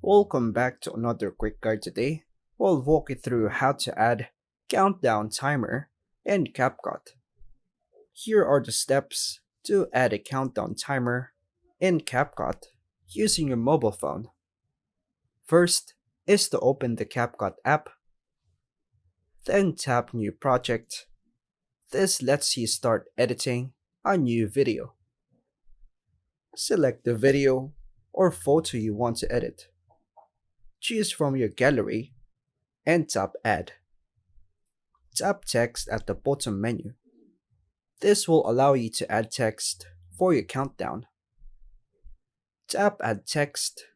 Welcome back to another quick guide today. We'll walk you through how to add countdown timer in CapCut. Here are the steps to add a countdown timer in CapCut using your mobile phone. First is to open the CapCut app, then tap New Project. This lets you start editing a new video. Select the video or photo you want to edit. Choose from your gallery and tap Add. Tap Text at the bottom menu. This will allow you to add text for your countdown. Tap Add Text.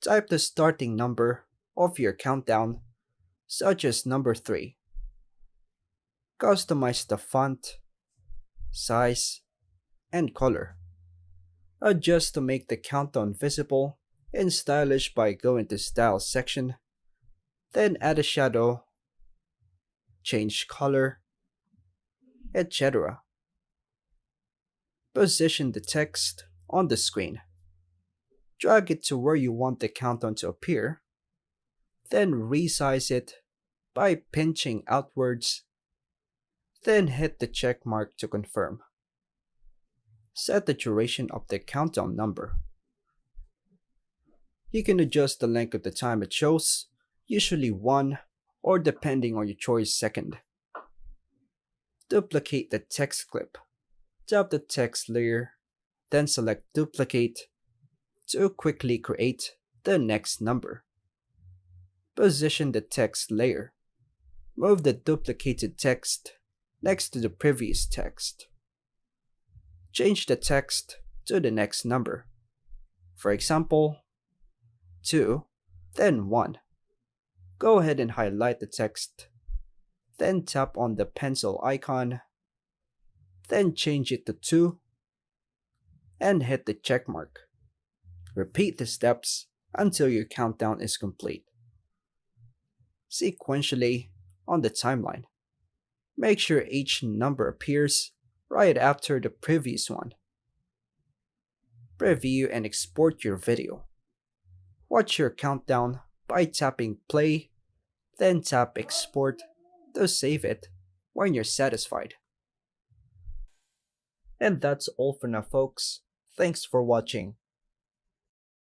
Type the starting number of your countdown, such as number 3. Customize the font, size, and color. Adjust to make the countdown visible and stylish by going to Style section, then add a shadow, change color, etc. Position the text on the screen. Drag it to where you want the countdown to appear, then resize it by pinching outwards, then hit the check mark to confirm. Set the duration of the countdown number. You can adjust the length of the time it shows, usually 1 or depending on your choice second. Duplicate the text clip. Tap the text layer, then select Duplicate to quickly create the next number. Position the text layer. Move the duplicated text next to the previous text. Change the text to the next number. For example, 2, then 1. Go ahead and highlight the text, then tap on the pencil icon, then change it to 2, and hit the check mark. Repeat the steps until your countdown is complete. Sequentially on the timeline. Make sure each number appears right after the previous one. Preview and export your video. Watch your countdown by tapping play, then tap export to save it when you're satisfied. And that's all for now, folks. Thanks for watching.